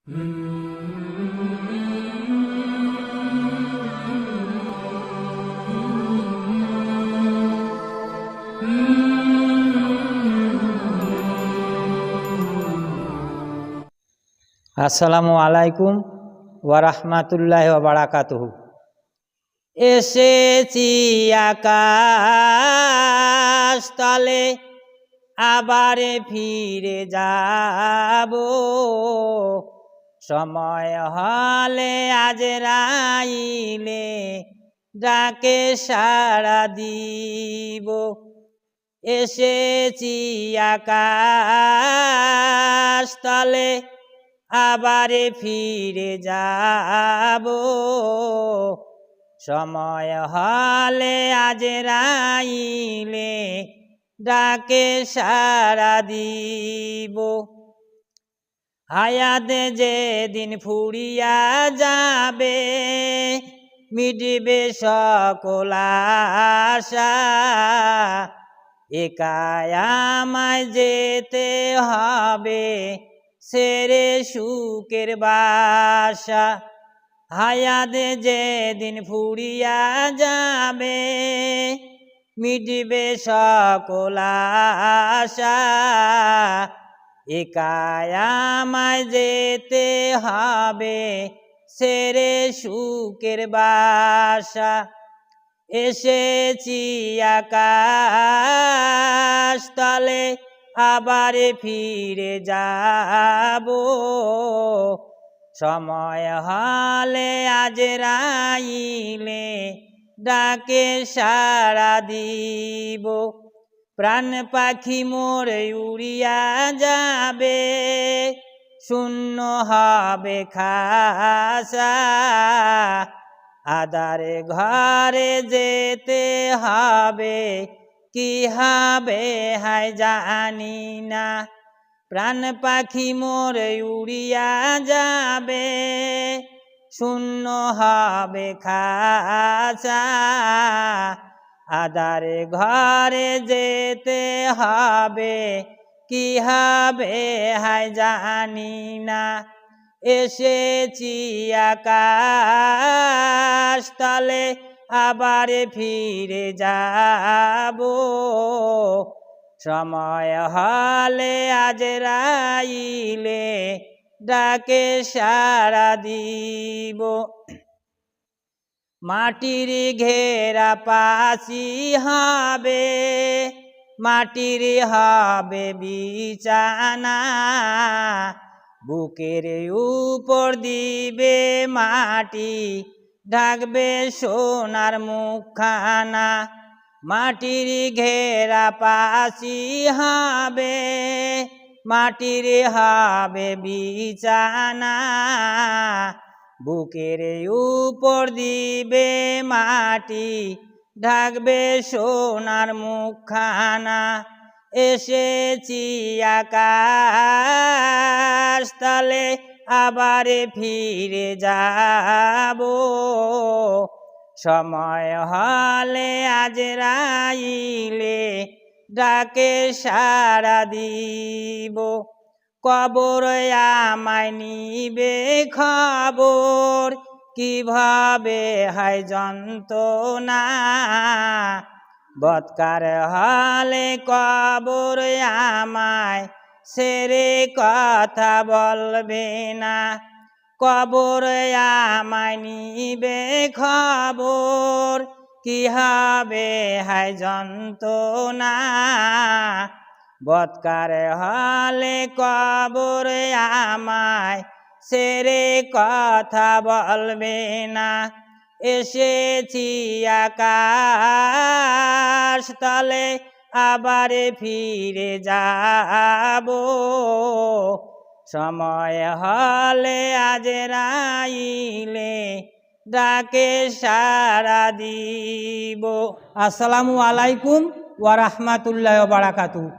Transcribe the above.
আসসালামু আলাইকুম ওয়া রাহমাতুল্লাহি ওয়া বারাকাতুহু। এসেছি আকাশ তলে, আবার ফিরে যাব। সময় হলে আজরাইলে ডাকে সাড়া দিব। এসেছি আকাশ তলে, আবার ফিরে যাব। সময় হলে আজরাইলে ডাকে সাড়া দিব। হায়াত যেদিন ফুরিয়া যাবে, মিটবে সকল আশা। একাই আমায় যেতে হবে সেরে সুখের বাসা। হায়াত যেদিন ফুরিয়া যাবে, মিটবে সকল আশা। একাই আমায় যেতে হবে সেরে সুখের বাসা। এসেছি আকাশ তলে, আবার ফিরে যাব। সময় হলে আজরাইলে ডাকে সাড়া দিব। প্রাণ পাখি মোরে উড়িয়া যাবে, শূন্য হবে খাসা। আধারে ঘরে যেতে হবে, কি হবে হায় জানি না। প্রাণ পাখি মোরে উড়িয়া যাবে, শূন্য হবে খাসা। আধারে ঘরে যেতে হবে, কি হবে হায় জানি না। এসেছি আকাশ তলে, আবার ফিরে যাব। সময় হলে আজরাইলে ডাকে সাড়া দিব। মাটির ঘেরা পাশি হবে, মাটির হবে বিছানা। বুকের উপর দিবে মাটি, ঢাকবে সোনার মুখখানা। মাটির ঘেরা পাশি হবে, মাটির হবে বিছানা। বুকের উপর দিবে মাটি, ঢাকবে সোনার মুখখানা। এসেছি আকাশ তলে, আবার ফিরে যাব। সময় হলে আজরাইলে ডাকে সাড়া দিব। কবর আমায় নিবে খবর, কিভাবে হয় যন্ত্রণা। বৎকার হলে কবর আমায় সেরে কথা বলবে না। কবর আমায় নিবে খবর, কি হবে হায় যন্ত্রণা। বৎকার হলে কবর আমায় সেরে কথা বলবে না। এসেছি আকাশ তলে, আবার ফিরে যাব। সময় হলে আজরাইলে ডাকে সাড়া দিব। আসসালামু আলাইকুম ওয়া রাহমাতুল্লাহি ওয়া বারাকাতুহু।